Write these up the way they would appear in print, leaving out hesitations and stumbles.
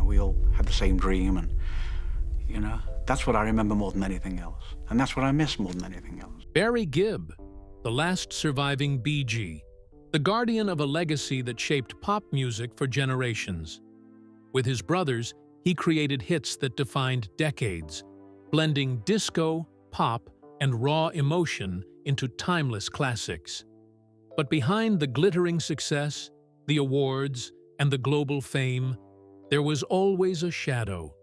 we all had the same dream, and, that's what I remember more than anything else. And that's what I miss more than anything else. Barry Gibb, the last surviving Bee Gee, the guardian of a legacy that shaped pop music for generations. With his brothers, he created hits that defined decades, blending disco, pop, and raw emotion into timeless classics. But behind the glittering success, the awards, and the global fame, there was always a shadow.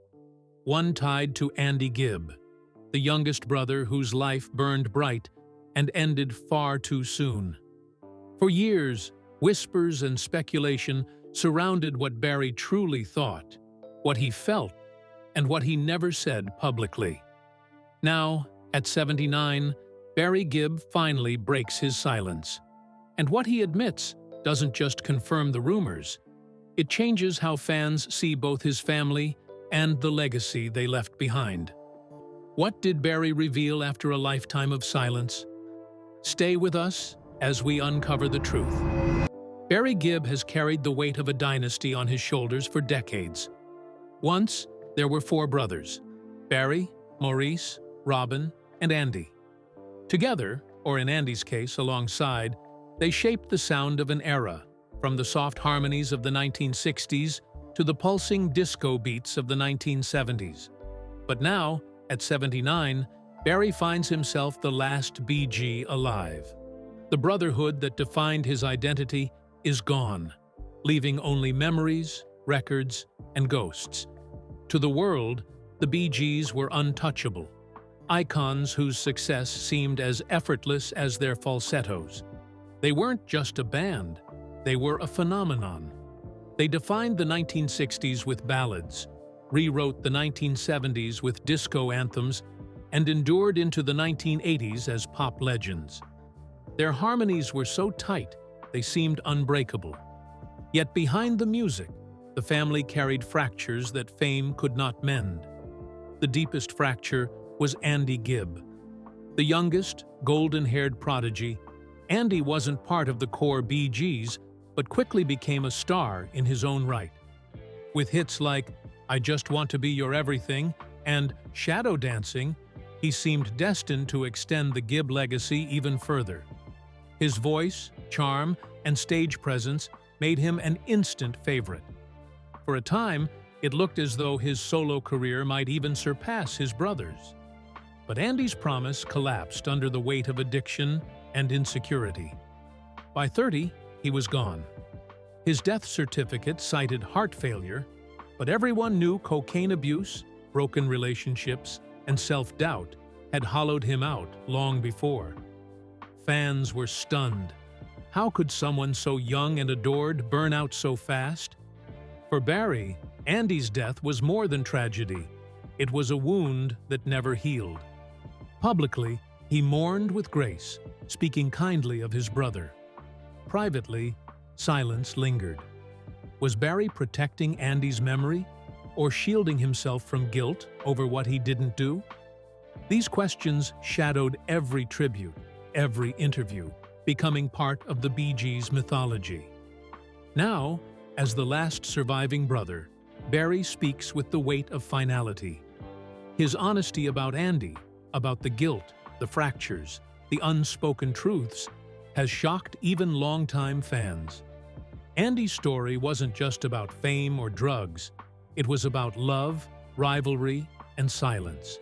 One tied to Andy Gibb, the youngest brother whose life burned bright and ended far too soon. For years, whispers and speculation surrounded what Barry truly thought, what he felt, and what he never said publicly. Now, at 79, Barry Gibb finally breaks his silence. And what he admits doesn't just confirm the rumors. It changes how fans see both his family and the legacy they left behind. What did Barry reveal after a lifetime of silence? Stay with us as we uncover the truth. Barry Gibb has carried the weight of a dynasty on his shoulders for decades. Once, there were 4 brothers: Barry, Maurice, Robin, and Andy. Together, or in Andy's case, alongside, they shaped the sound of an era, from the soft harmonies of the 1960s to the pulsing disco beats of the 1970s. But now, at 79, Barry finds himself the last Bee Gee alive. The brotherhood that defined his identity is gone, leaving only memories, records, and ghosts. To the world, the Bee Gees were untouchable, icons whose success seemed as effortless as their falsettos. They weren't just a band, they were a phenomenon. They defined the 1960s with ballads, rewrote the 1970s with disco anthems, and endured into the 1980s as pop legends. Their harmonies were so tight, they seemed unbreakable. Yet behind the music, the family carried fractures that fame could not mend. The deepest fracture was Andy Gibb. The youngest, golden-haired prodigy, Andy wasn't part of the core Bee Gees, but quickly became a star in his own right. With hits like I Just Want to Be Your Everything and Shadow Dancing, he seemed destined to extend the Gibb legacy even further. His voice, charm, and stage presence made him an instant favorite. For a time, it looked as though his solo career might even surpass his brother's. But Andy's promise collapsed under the weight of addiction and insecurity. By 30, he was gone. His death certificate cited heart failure, but everyone knew cocaine abuse, broken relationships, and self-doubt had hollowed him out long before. Fans were stunned. How could someone so young and adored burn out so fast? For Barry, Andy's death was more than tragedy. It was a wound that never healed. Publicly, he mourned with grace, speaking kindly of his brother. Privately, silence lingered. Was Barry protecting Andy's memory, or shielding himself from guilt over what he didn't do? These questions shadowed every tribute, every interview, becoming part of the Bee Gees' mythology. Now, as the last surviving brother, Barry speaks with the weight of finality. His honesty about Andy, about the guilt, the fractures, the unspoken truths, has shocked even longtime fans. Andy's story wasn't just about fame or drugs. It was about love, rivalry, and silence.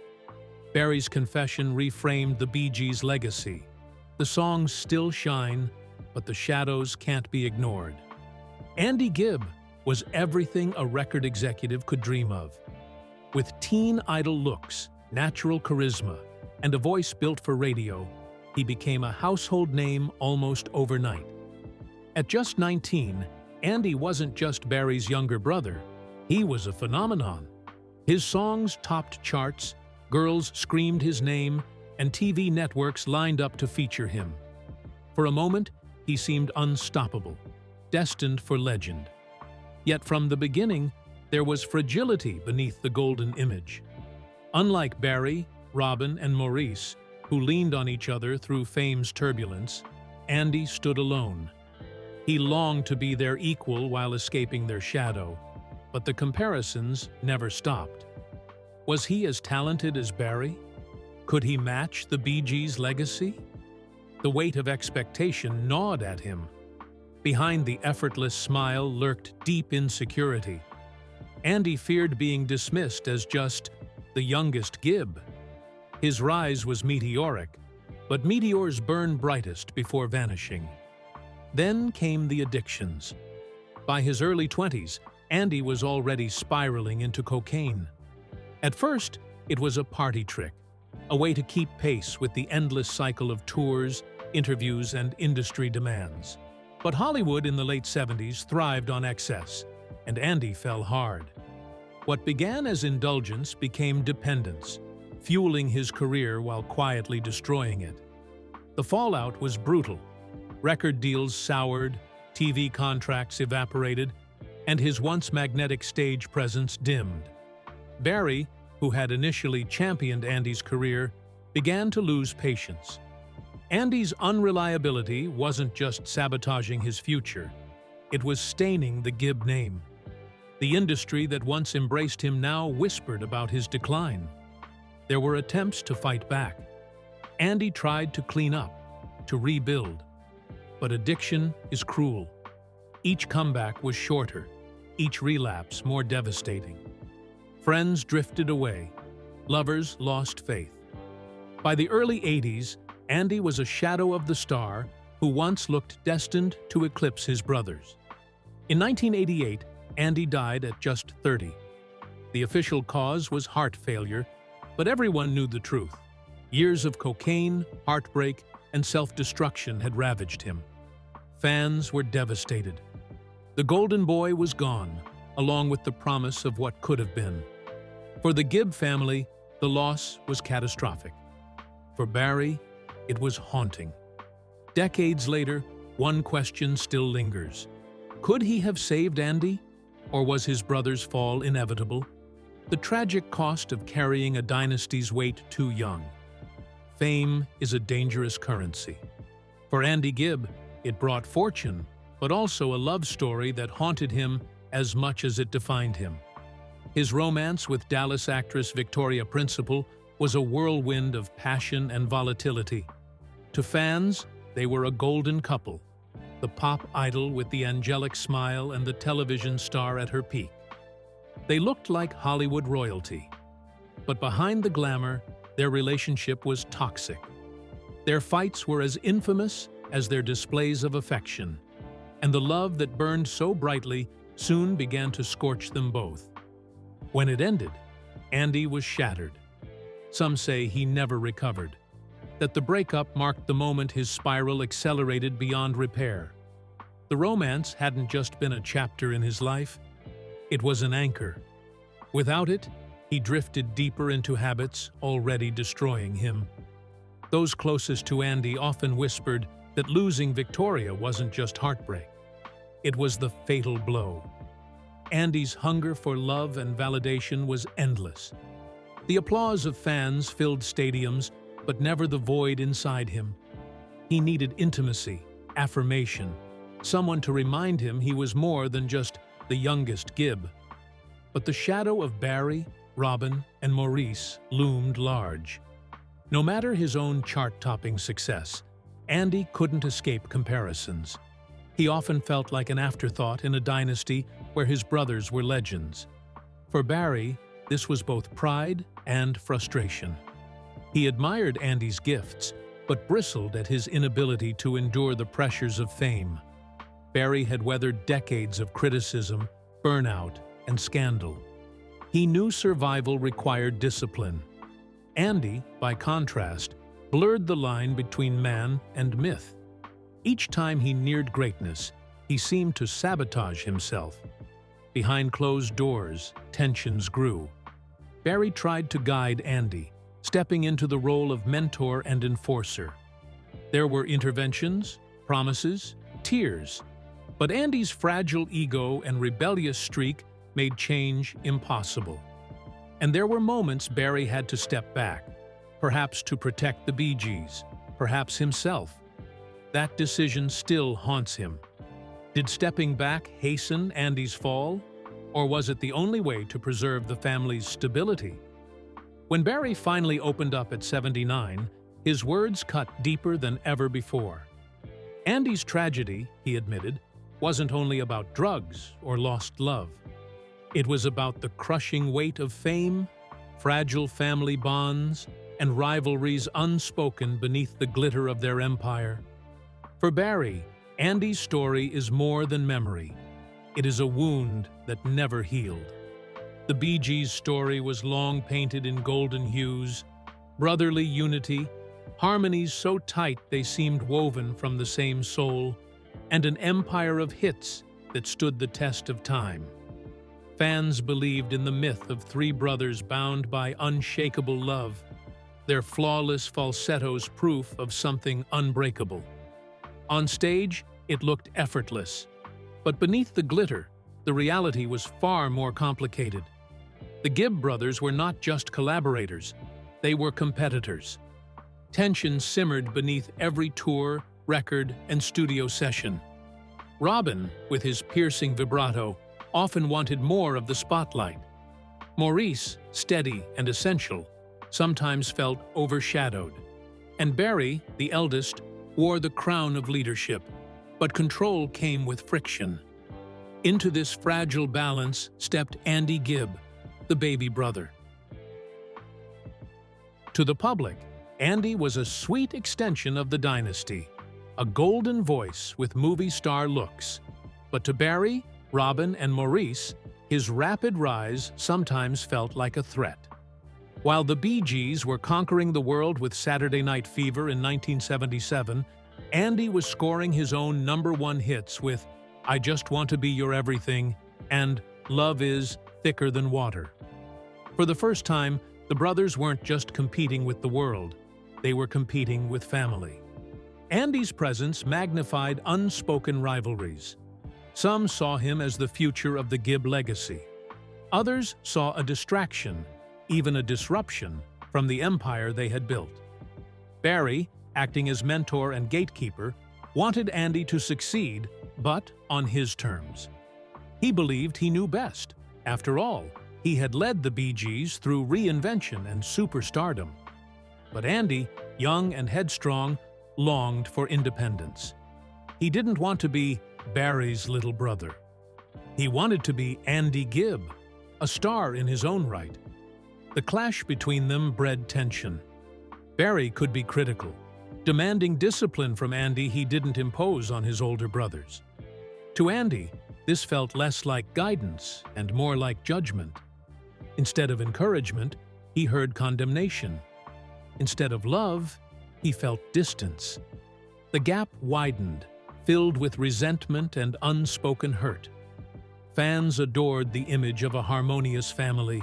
Barry's confession reframed the Bee Gees' legacy. The songs still shine, but the shadows can't be ignored. Andy Gibb was everything a record executive could dream of. With teen idol looks, natural charisma, and a voice built for radio, he became a household name almost overnight. At just 19, Andy wasn't just Barry's younger brother. He was a phenomenon. His songs topped charts, girls screamed his name, and TV networks lined up to feature him. For a moment, he seemed unstoppable, destined for legend. Yet from the beginning, there was fragility beneath the golden image. Unlike Barry, Robin, and Maurice, who leaned on each other through fame's turbulence, Andy stood alone. He longed to be their equal while escaping their shadow. But the comparisons never stopped. Was he as talented as Barry? Could he match the Bee Gees' legacy? The weight of expectation gnawed at him. Behind the effortless smile lurked deep insecurity. Andy feared being dismissed as just the youngest Gibb. His rise was meteoric, but meteors burn brightest before vanishing. Then came the addictions. By his early 20s, Andy was already spiraling into cocaine. At first, it was a party trick, a way to keep pace with the endless cycle of tours, interviews, and industry demands. But Hollywood in the late 70s thrived on excess, and Andy fell hard. What began as indulgence became dependence, fueling his career while quietly destroying it. The fallout was brutal. Record deals soured, TV contracts evaporated, and his once magnetic stage presence dimmed. Barry, who had initially championed Andy's career, began to lose patience. Andy's unreliability wasn't just sabotaging his future, it was staining the Gibb name. The industry that once embraced him now whispered about his decline. There were attempts to fight back. Andy tried to clean up, to rebuild. But addiction is cruel. Each comeback was shorter, each relapse more devastating. Friends drifted away. Lovers lost faith. By the early 80s, Andy was a shadow of the star who once looked destined to eclipse his brothers. In 1988, Andy died at just 30. The official cause was heart failure, but everyone knew the truth. Years of cocaine, heartbreak, and self-destruction had ravaged him. Fans were devastated. The golden boy was gone, along with the promise of what could have been. For the Gibb family, the loss was catastrophic. For Barry, it was haunting. Decades later, one question still lingers. Could he have saved Andy? Or was his brother's fall inevitable? The tragic cost of carrying a dynasty's weight too young. Fame is a dangerous currency. For Andy Gibb, it brought fortune, but also a love story that haunted him as much as it defined him. His romance with Dallas actress Victoria Principal was a whirlwind of passion and volatility. To fans, they were a golden couple, the pop idol with the angelic smile and the television star at her peak. They looked like Hollywood royalty. But behind the glamour, their relationship was toxic. Their fights were as infamous as their displays of affection, and the love that burned so brightly soon began to scorch them both. When it ended, Andy was shattered. Some say he never recovered, that the breakup marked the moment his spiral accelerated beyond repair. The romance hadn't just been a chapter in his life, it was an anchor. Without it, he drifted deeper into habits already destroying him. Those closest to Andy often whispered that losing Victoria wasn't just heartbreak. It was the fatal blow. Andy's hunger for love and validation was endless. The applause of fans filled stadiums, but never the void inside him. He needed intimacy, affirmation, someone to remind him he was more than just the youngest Gibb. But the shadow of Barry, Robin, and Maurice loomed large. No matter his own chart-topping success, Andy couldn't escape comparisons. He often felt like an afterthought in a dynasty where his brothers were legends. For Barry, this was both pride and frustration. He admired Andy's gifts, but bristled at his inability to endure the pressures of fame. Barry had weathered decades of criticism, burnout, and scandal. He knew survival required discipline. Andy, by contrast, blurred the line between man and myth. Each time he neared greatness, he seemed to sabotage himself. Behind closed doors, tensions grew. Barry tried to guide Andy, stepping into the role of mentor and enforcer. There were interventions, promises, tears, but Andy's fragile ego and rebellious streak made change impossible. And there were moments Barry had to step back, perhaps to protect the Bee Gees, perhaps himself. That decision still haunts him. Did stepping back hasten Andy's fall? Or was it the only way to preserve the family's stability? When Barry finally opened up at 79, his words cut deeper than ever before. Andy's tragedy, he admitted, wasn't only about drugs or lost love. It was about the crushing weight of fame, fragile family bonds, and rivalries unspoken beneath the glitter of their empire. For Barry, Andy's story is more than memory. It is a wound that never healed. The Bee Gees' story was long painted in golden hues, brotherly unity, harmonies so tight they seemed woven from the same soul, and an empire of hits that stood the test of time. Fans believed in the myth of three brothers bound by unshakable love, their flawless falsettos proof of something unbreakable. On stage, it looked effortless, but beneath the glitter, the reality was far more complicated. The Gibb brothers were not just collaborators, they were competitors. Tension simmered beneath every tour, record, and studio session. Robin, with his piercing vibrato, often wanted more of the spotlight. Maurice, steady and essential, sometimes felt overshadowed. And Barry, the eldest, wore the crown of leadership, but control came with friction. Into this fragile balance stepped Andy Gibb, the baby brother. To the public, Andy was a sweet extension of the dynasty, a golden voice with movie star looks. But to Barry, Robin, and Maurice, his rapid rise sometimes felt like a threat. While the Bee Gees were conquering the world with Saturday Night Fever in 1977, Andy was scoring his own #1 hits with I Just Want to Be Your Everything and Love Is Thicker Than Water. For the first time, the brothers weren't just competing with the world, they were competing with family. Andy's presence magnified unspoken rivalries. Some saw him as the future of the Gibb legacy. Others saw a distraction, even a disruption, from the empire they had built. Barry, acting as mentor and gatekeeper, wanted Andy to succeed, but on his terms. He believed he knew best. After all, he had led the Bee Gees through reinvention and superstardom. But Andy, young and headstrong, longed for independence. He didn't want to be Barry's little brother. He wanted to be Andy Gibb, a star in his own right. The clash between them bred tension. Barry could be critical, demanding discipline from Andy he didn't impose on his older brothers. To Andy, this felt less like guidance and more like judgment. Instead of encouragement, he heard condemnation. Instead of love, he felt distance. The gap widened, filled with resentment and unspoken hurt. Fans adored the image of a harmonious family,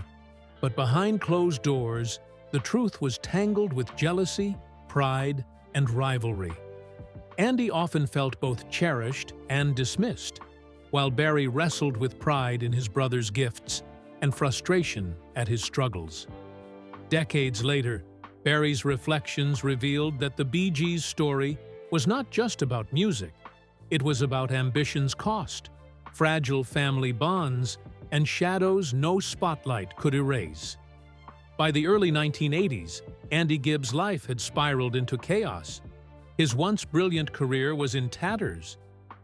but behind closed doors, the truth was tangled with jealousy, pride, and rivalry. Andy often felt both cherished and dismissed, while Barry wrestled with pride in his brother's gifts and frustration at his struggles. Decades later, Barry's reflections revealed that the Bee Gees' story was not just about music. It was about ambition's cost, fragile family bonds, and shadows no spotlight could erase. By the early 1980s, Andy Gibb's life had spiraled into chaos. His once brilliant career was in tatters.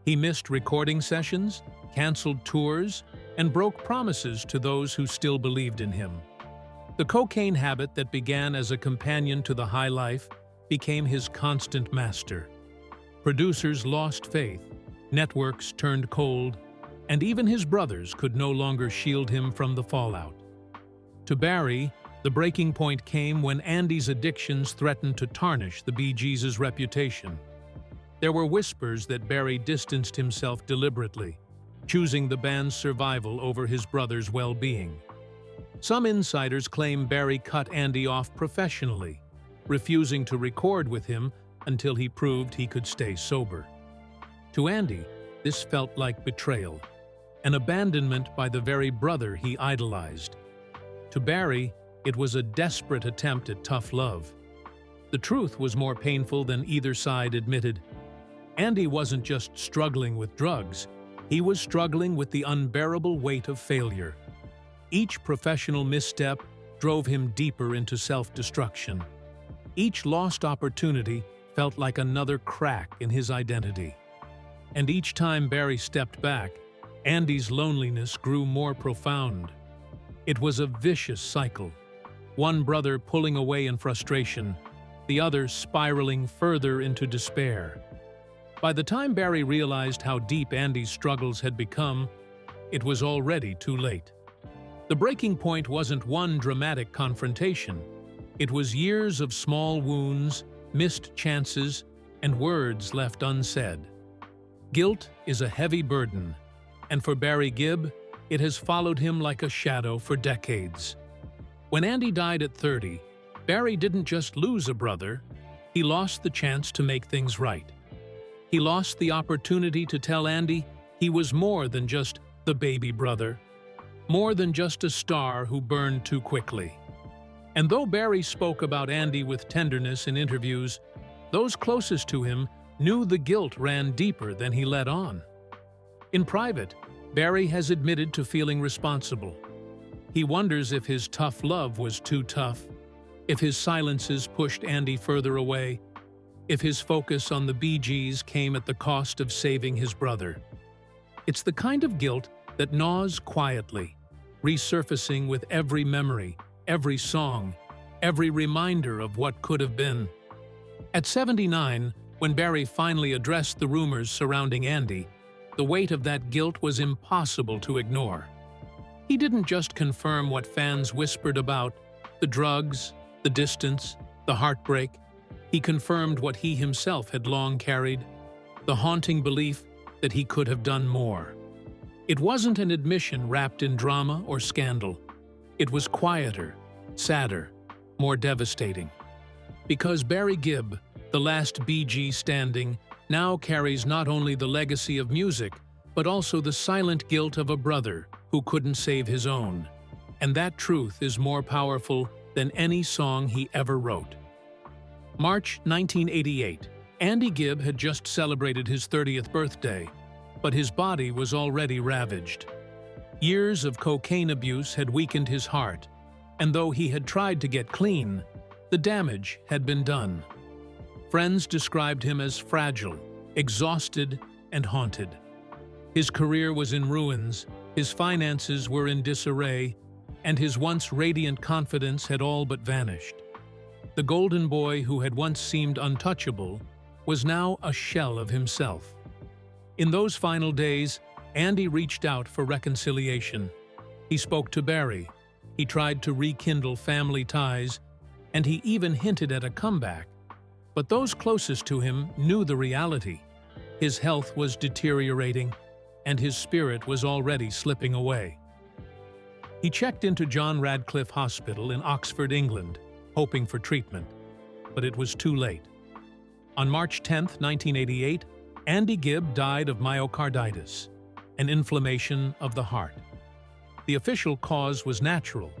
He missed recording sessions, canceled tours, and broke promises to those who still believed in him. The cocaine habit that began as a companion to the high life became his constant master. Producers lost faith, networks turned cold, and even his brothers could no longer shield him from the fallout. To Barry, the breaking point came when Andy's addictions threatened to tarnish the Bee Gees' reputation. There were whispers that Barry distanced himself deliberately, choosing the band's survival over his brother's well-being. Some insiders claim Barry cut Andy off professionally, refusing to record with him until he proved he could stay sober. To Andy, this felt like betrayal, an abandonment by the very brother he idolized. To Barry, it was a desperate attempt at tough love. The truth was more painful than either side admitted. Andy wasn't just struggling with drugs, He was struggling with the unbearable weight of failure. Each professional misstep drove him deeper into self-destruction. Each lost opportunity felt like another crack in his identity. And each time Barry stepped back, Andy's loneliness grew more profound. It was a vicious cycle, one brother pulling away in frustration, the other spiraling further into despair. By the time Barry realized how deep Andy's struggles had become, it was already too late. The breaking point wasn't one dramatic confrontation. It was years of small wounds, missed chances, and words left unsaid. Guilt is a heavy burden, and for Barry Gibb, it has followed him like a shadow for decades. When Andy died at 30, Barry didn't just lose a brother, he lost the chance to make things right. He lost the opportunity to tell Andy he was more than just the baby brother, more than just a star who burned too quickly. And though Barry spoke about Andy with tenderness in interviews, those closest to him knew the guilt ran deeper than he let on. In private, Barry has admitted to feeling responsible. He wonders if his tough love was too tough, if his silences pushed Andy further away, if his focus on the Bee Gees came at the cost of saving his brother. It's the kind of guilt that gnaws quietly, resurfacing with every memory, every song, every reminder of what could have been. At 79, when Barry finally addressed the rumors surrounding Andy, the weight of that guilt was impossible to ignore. He didn't just confirm what fans whispered about, the drugs, the distance, the heartbreak. He confirmed what he himself had long carried, the haunting belief that he could have done more. It wasn't an admission wrapped in drama or scandal. It was quieter, sadder, more devastating. Because Barry Gibb, the last Bee Gee standing, now carries not only the legacy of music, but also the silent guilt of a brother who couldn't save his own. And that truth is more powerful than any song he ever wrote. March 1988. Andy Gibb had just celebrated his 30th birthday, but his body was already ravaged. Years of cocaine abuse had weakened his heart, and though he had tried to get clean, the damage had been done. Friends described him as fragile, exhausted, and haunted. His career was in ruins, his finances were in disarray, and his once radiant confidence had all but vanished. The golden boy who had once seemed untouchable was now a shell of himself. In those final days, Andy reached out for reconciliation. He spoke to Barry, he tried to rekindle family ties, and he even hinted at a comeback. But those closest to him knew the reality. His health was deteriorating, and his spirit was already slipping away. He checked into John Radcliffe Hospital in Oxford, England, hoping for treatment, but it was too late. On March 10, 1988, Andy Gibb died of myocarditis, an inflammation of the heart. The official cause was natural,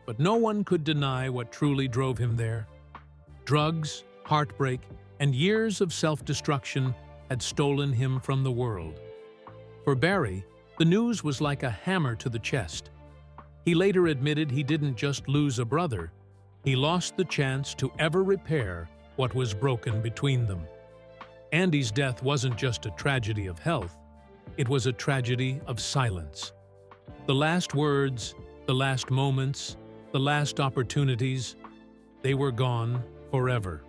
but no one could deny what truly drove him there. Drugs, heartbreak, and years of self-destruction had stolen him from the world. For Barry, the news was like a hammer to the chest. He later admitted he didn't just lose a brother, he lost the chance to ever repair what was broken between them. Andy's death wasn't just a tragedy of health, it was a tragedy of silence. The last words, the last moments, the last opportunities, they were gone forever.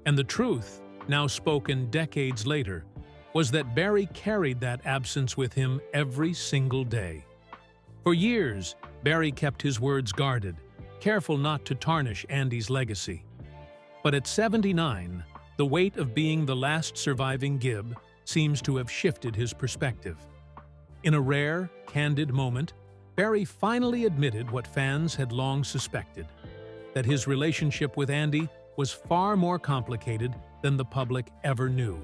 And the truth, now spoken decades later, was that Barry carried that absence with him every single day. For years, Barry kept his words guarded, careful not to tarnish Andy's legacy. But at 79, the weight of being the last surviving Gibb seems to have shifted his perspective. In a rare, candid moment, Barry finally admitted what fans had long suspected, that his relationship with Andy was far more complicated than the public ever knew.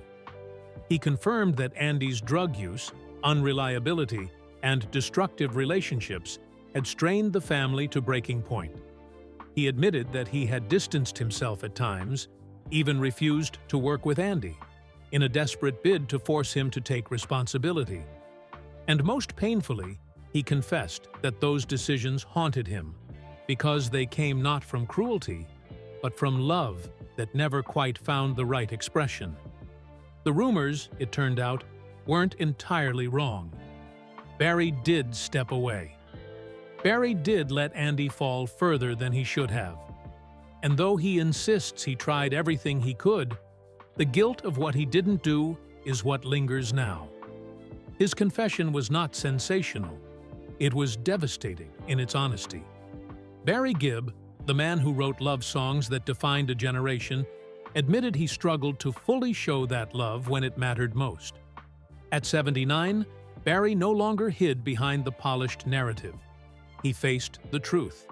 He confirmed that Andy's drug use, unreliability, and destructive relationships had strained the family to breaking point. He admitted that he had distanced himself at times, even refused to work with Andy, in a desperate bid to force him to take responsibility. And most painfully, he confessed that those decisions haunted him because they came not from cruelty, but from love that never quite found the right expression. The rumors, it turned out, weren't entirely wrong. Barry did step away. Barry did let Andy fall further than he should have. And though he insists he tried everything he could, the guilt of what he didn't do is what lingers now. His confession was not sensational. It was devastating in its honesty. Barry Gibb, the man who wrote love songs that defined a generation, admitted he struggled to fully show that love when it mattered most. At 79, Barry no longer hid behind the polished narrative. He faced the truth.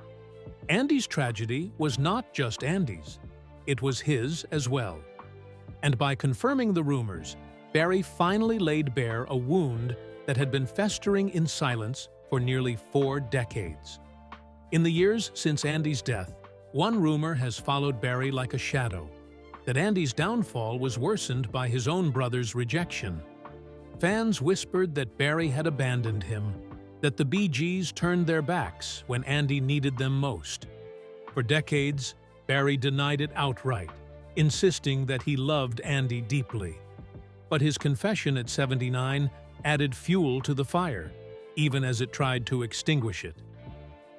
Andy's tragedy was not just Andy's. It was his as well. And by confirming the rumors, Barry finally laid bare a wound that had been festering in silence for nearly 4 decades. In the years since Andy's death, one rumor has followed Barry like a shadow, that Andy's downfall was worsened by his own brother's rejection. Fans whispered that Barry had abandoned him, that the Bee Gees turned their backs when Andy needed them most. For decades, Barry denied it outright, insisting that he loved Andy deeply. But his confession at 79 added fuel to the fire, even as it tried to extinguish it.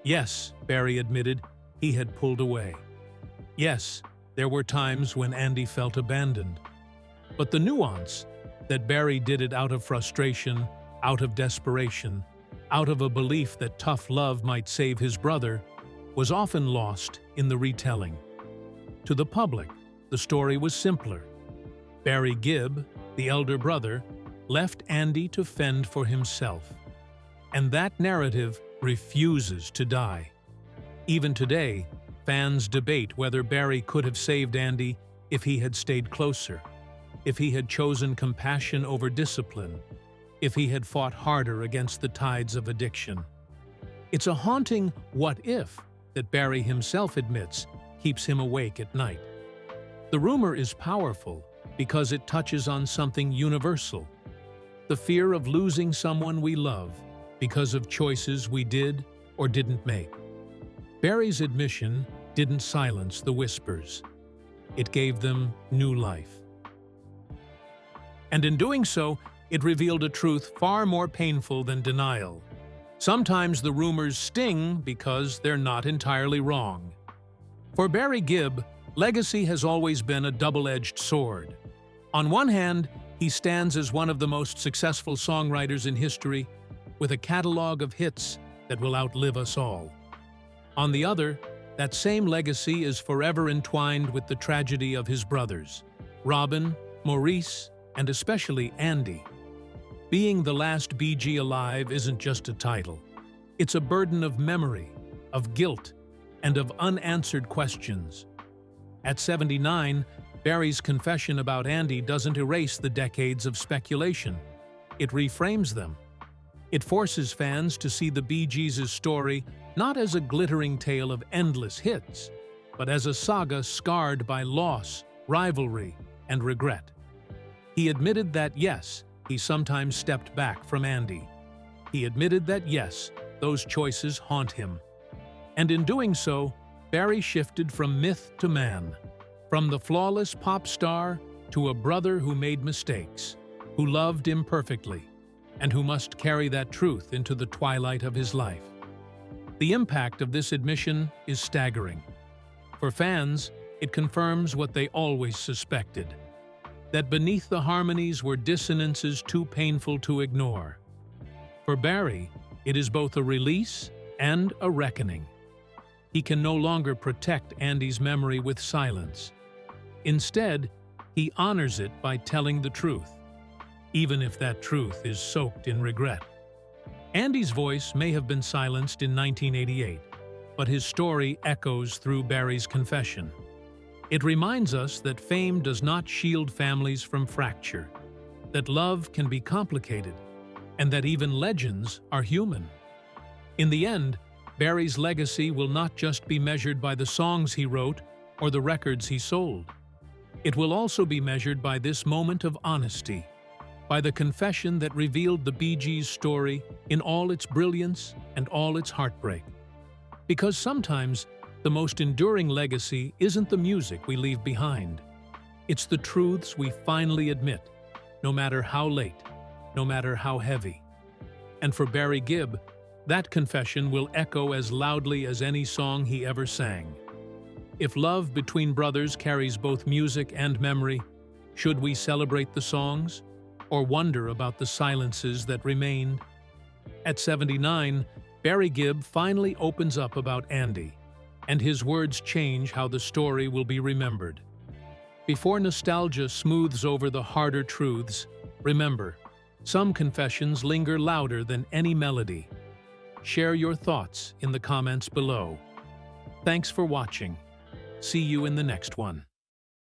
Yes, Barry admitted, he had pulled away. Yes, there were times when Andy felt abandoned. But the nuance, that Barry did it out of frustration, out of desperation, out of a belief that tough love might save his brother, was often lost in the retelling. To the public, the story was simpler. Barry Gibb, the elder brother, left Andy to fend for himself. And that narrative refuses to die. Even today, fans debate whether Barry could have saved Andy if he had stayed closer, if he had chosen compassion over discipline, if he had fought harder against the tides of addiction. It's a haunting what if that Barry himself admits keeps him awake at night. The rumor is powerful because it touches on something universal: the fear of losing someone we love because of choices we did or didn't make. Barry's admission didn't silence the whispers. It gave them new life. And in doing so, it revealed a truth far more painful than denial. Sometimes the rumors sting because they're not entirely wrong. For Barry Gibb, legacy has always been a double-edged sword. On one hand, he stands as one of the most successful songwriters in history, with a catalog of hits that will outlive us all. On the other, that same legacy is forever entwined with the tragedy of his brothers, Robin, Maurice, and especially Andy. Being the last Bee Gee alive isn't just a title. It's a burden of memory, of guilt, and of unanswered questions. At 79, Barry's confession about Andy doesn't erase the decades of speculation. It reframes them. It forces fans to see the Bee Gees' story not as a glittering tale of endless hits, but as a saga scarred by loss, rivalry, and regret. He admitted that, yes, he sometimes stepped back from Andy. He admitted that, yes, those choices haunt him. And in doing so, Barry shifted from myth to man, from the flawless pop star to a brother who made mistakes, who loved imperfectly, and who must carry that truth into the twilight of his life. The impact of this admission is staggering. For fans, it confirms what they always suspected: that beneath the harmonies were dissonances too painful to ignore. For Barry, it is both a release and a reckoning. He can no longer protect Andy's memory with silence. Instead, he honors it by telling the truth, even if that truth is soaked in regret. Andy's voice may have been silenced in 1988, but his story echoes through Barry's confession. It reminds us that fame does not shield families from fracture, that love can be complicated, and that even legends are human. In the end, Barry's legacy will not just be measured by the songs he wrote or the records he sold. It will also be measured by this moment of honesty, by the confession that revealed the Bee Gees' story in all its brilliance and all its heartbreak. Because sometimes the most enduring legacy isn't the music we leave behind. It's the truths we finally admit, no matter how late, no matter how heavy. And for Barry Gibb, that confession will echo as loudly as any song he ever sang. If love between brothers carries both music and memory, should we celebrate the songs or wonder about the silences that remained? At 79, Barry Gibb finally opens up about Andy, and his words change how the story will be remembered. Before nostalgia smooths over the harder truths, remember, some confessions linger louder than any melody. Share your thoughts in the comments below. Thanks for watching. See you in the next one.